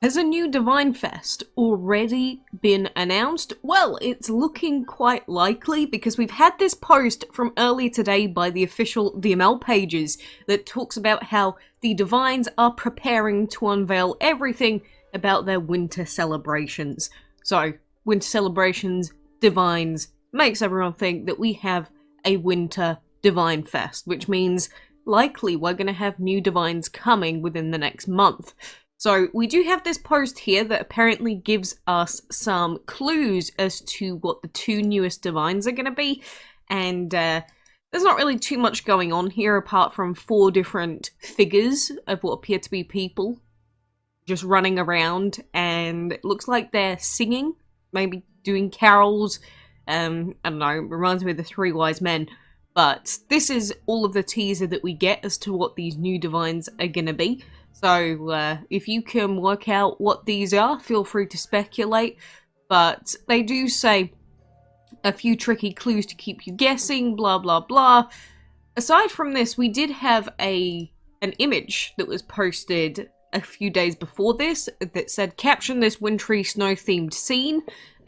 Has a new Divine Fest already been announced? Well, it's looking quite likely because we've had this post from early today by the official DML pages that talks about how the Divines are preparing to unveil everything about their winter celebrations. So, winter celebrations, Divines, makes everyone think that we have a winter Divine Fest, which means likely we're going to have new Divines coming within the next month. So we do have this post here that apparently gives us some clues as to what the two newest Divines are going to be, and there's not really too much going on here apart from 4 different figures of what appear to be people just running around, and it looks like they're singing, maybe doing carols. I don't know, it reminds me of the 3 Wise Men, but this is all of the teaser that we get as to what these new Divines are going to be. So, if you can work out what these are, feel free to speculate, but they do say a few tricky clues to keep you guessing, blah blah blah. Aside from this, we did have an image that was posted a few days before this that said, caption this wintry snow-themed scene,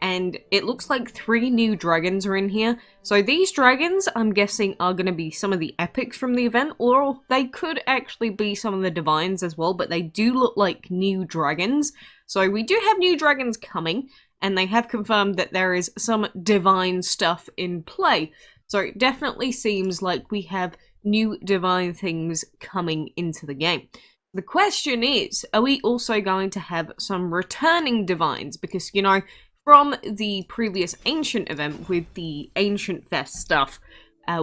and it looks like 3 new dragons are in here. So these dragons, I'm guessing, are going to be some of the epics from the event, or they could actually be some of the Divines as well, but they do look like new dragons. So we do have new dragons coming, and they have confirmed that there is some Divine stuff in play. So it definitely seems like we have new Divine things coming into the game. The question is, are we also going to have some returning Divines? Because, you know, from the previous Ancient event with the Ancient Fest stuff,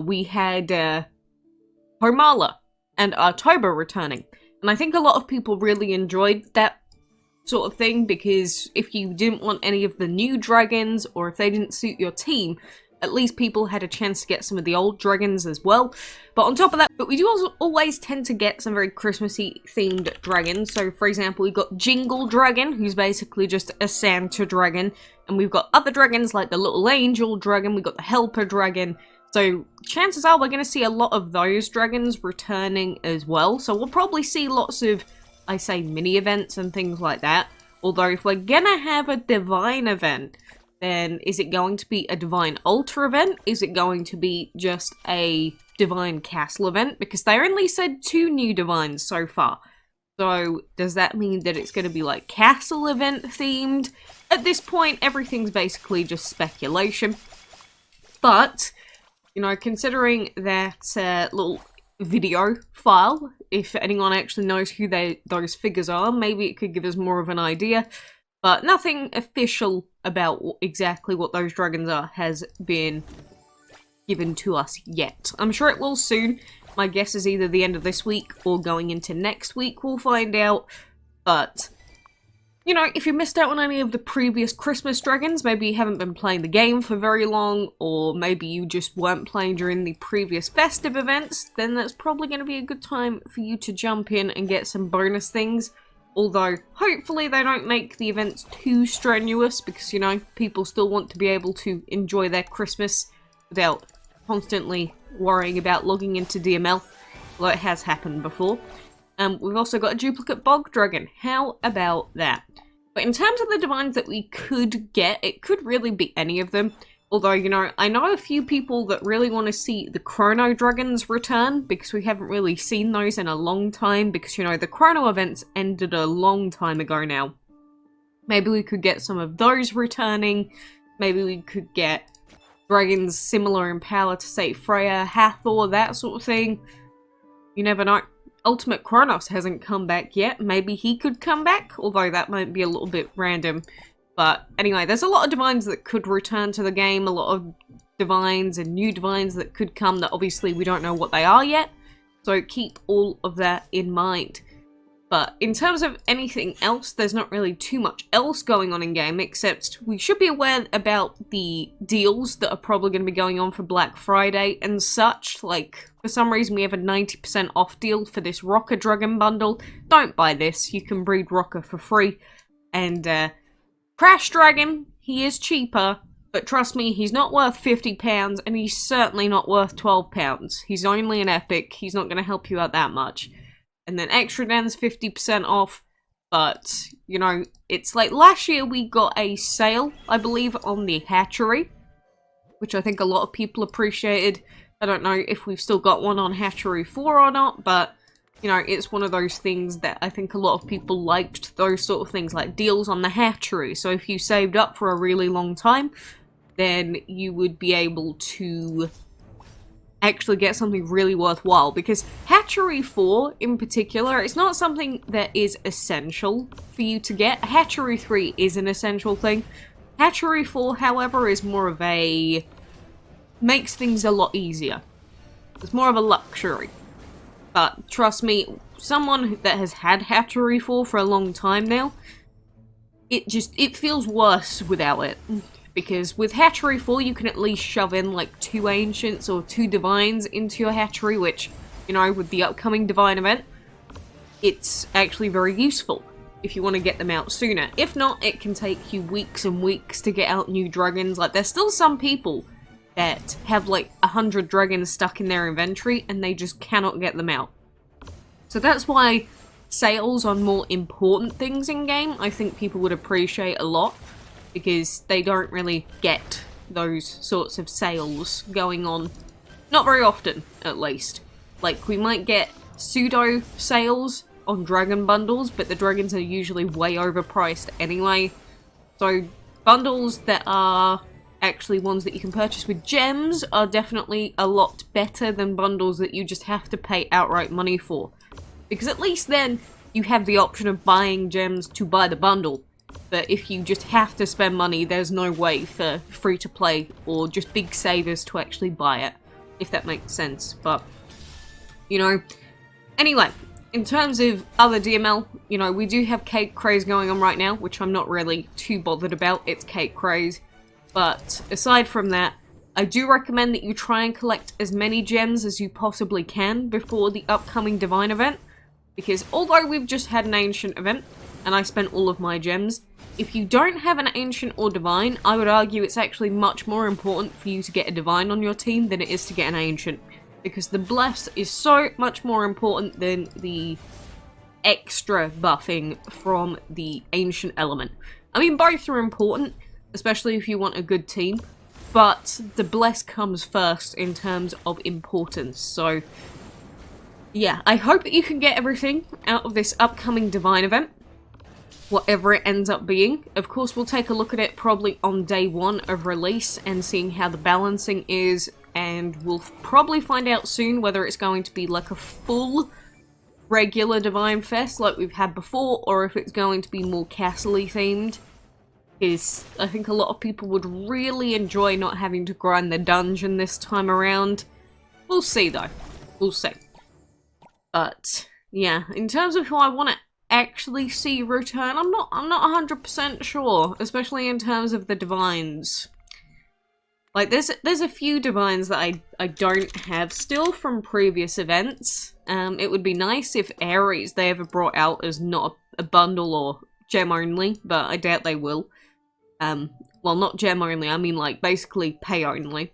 we had Homala and Artoba returning. And I think a lot of people really enjoyed that sort of thing, because if you didn't want any of the new dragons, or if they didn't suit your team, at least people had a chance to get some of the old dragons as well. But on top of that, we do also always tend to get some very Christmassy themed dragons. So for example, we've got Jingle Dragon, who's basically just a Santa dragon. And we've got other dragons like the Little Angel Dragon, we've got the Helper Dragon. So chances are we're going to see a lot of those dragons returning as well. So we'll probably see lots of, I say, mini events and things like that. Although if we're going to have a Divine event, then is it going to be a Divine Altar event? Is it going to be just a Divine Castle event? Because they only said 2 new Divines so far. So does that mean that it's going to be like Castle event themed? At this point, everything's basically just speculation. But, you know, considering that little video file, if anyone actually knows who those figures are, maybe it could give us more of an idea. But nothing official about exactly what those dragons are has been given to us yet. I'm sure it will soon. My guess is either the end of this week or going into next week we'll find out. But, you know, if you missed out on any of the previous Christmas dragons, maybe you haven't been playing the game for very long, or maybe you just weren't playing during the previous festive events, then that's probably going to be a good time for you to jump in and get some bonus things. Although, hopefully they don't make the events too strenuous, because, you know, people still want to be able to enjoy their Christmas without constantly worrying about logging into DML, although it has happened before. We've also got a duplicate Bog Dragon. How about that? But in terms of the Divines that we could get, it could really be any of them. Although, you know, I know a few people that really want to see the Chrono Dragons return, because we haven't really seen those in a long time, because, you know, the Chrono events ended a long time ago now. Maybe we could get some of those returning. Maybe we could get dragons similar in power to, say, Freya, Hathor, that sort of thing. You never know. Ultimate Kronos hasn't come back yet. Maybe he could come back, although that might be a little bit random. But anyway, there's a lot of Divines that could return to the game, a lot of Divines and new Divines that could come that obviously we don't know what they are yet. So keep all of that in mind. But in terms of anything else, there's not really too much else going on in game, except we should be aware about the deals that are probably going to be going on for Black Friday and such. Like, for some reason we have a 90% off deal for this Rocker Dragon bundle. Don't buy this, you can breed Rocker for free. And Crash Dragon, he is cheaper, but trust me, he's not worth £50, and he's certainly not worth £12. He's only an epic, he's not going to help you out that much. And then Extra Den's 50% off, But, you know, it's like last year we got a sale, I believe, on the hatchery, which I think a lot of people appreciated. I don't know if we've still got one on Hatchery 4 or not, but, you know, it's one of those things that I think a lot of people liked, those sort of things, like deals on the hatchery. So if you saved up for a really long time, then you would be able to actually get something really worthwhile, because Hatchery 4 in particular, it's not something that is essential for you to get. Hatchery 3 is an essential thing. Hatchery 4, however, is more of a... makes things a lot easier. It's more of a luxury. But trust me, someone that has had Hatchery 4 for a long time now, it feels worse without it. Because with Hatchery 4, you can at least shove in like 2 Ancients or 2 Divines into your Hatchery, which, you know, with the upcoming Divine event, it's actually very useful if you want to get them out sooner. If not, it can take you weeks and weeks to get out new dragons. Like, there's still some people that have like 100 dragons stuck in their inventory and they just cannot get them out. So that's why sales on more important things in game, I think people would appreciate a lot. Because they don't really get those sorts of sales going on. Not very often, at least. Like, we might get pseudo sales on dragon bundles, but the dragons are usually way overpriced anyway. So, bundles that are actually ones that you can purchase with gems are definitely a lot better than bundles that you just have to pay outright money for. Because at least then, you have the option of buying gems to buy the bundle. But if you just have to spend money, there's no way for free-to-play or just big savers to actually buy it, if that makes sense. But, you know, anyway, in terms of other DML, you know, we do have Cake Craze going on right now, which I'm not really too bothered about. It's Cake Craze. But aside from that, I do recommend that you try and collect as many gems as you possibly can before the upcoming Divine event. Because although we've just had an Ancient event, and I spent all of my gems, if you don't have an Ancient or Divine, I would argue it's actually much more important for you to get a Divine on your team than it is to get an Ancient. Because the Bless is so much more important than the extra buffing from the Ancient element. I mean, both are important, especially if you want a good team, but the Bless comes first in terms of importance, so... yeah, I hope that you can get everything out of this upcoming Divine event. Whatever it ends up being. Of course, we'll take a look at it probably on day 1 of release and seeing how the balancing is, and we'll probably find out soon whether it's going to be like a full regular Divine Fest like we've had before, or if it's going to be more castle-y themed. Because I think a lot of people would really enjoy not having to grind the dungeon this time around. We'll see though. We'll see. But yeah, in terms of who I want to actually see return, I'm not 100% sure, especially in terms of the Divines. Like, there's a few Divines that I don't have still from previous events. It would be nice if Ares they ever brought out as not a bundle or gem only, but I doubt they will. Well, not gem only, I mean like basically pay only.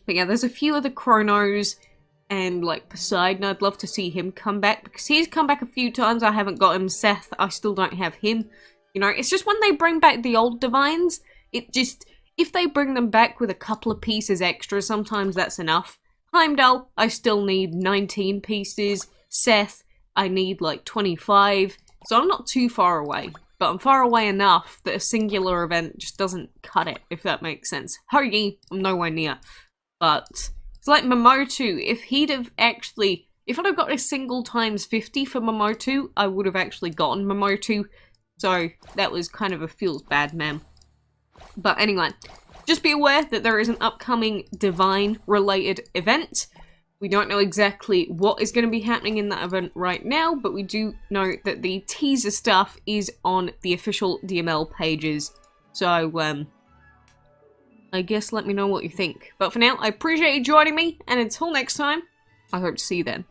But yeah, there's a few of the Chronos. And, like, Poseidon, I'd love to see him come back, because he's come back a few times, I haven't got him. Seth, I still don't have him. You know, it's just when they bring back the old Divines, it just, if they bring them back with a couple of pieces extra, sometimes that's enough. Heimdall, I still need 19 pieces. Seth, I need, like, 25. So I'm not too far away, but I'm far away enough that a singular event just doesn't cut it, if that makes sense. Hoagie, I'm nowhere near. But... it's like Momotu, if I'd have got a single times 50 for Momotu, I would have actually gotten Momotu. So, that was kind of a feels bad, man. But anyway, just be aware that there is an upcoming Divine-related event. We don't know exactly what is going to be happening in that event right now, but we do know that the teaser stuff is on the official DML pages. So, I guess let me know what you think. But for now, I appreciate you joining me, and until next time, I hope to see you then.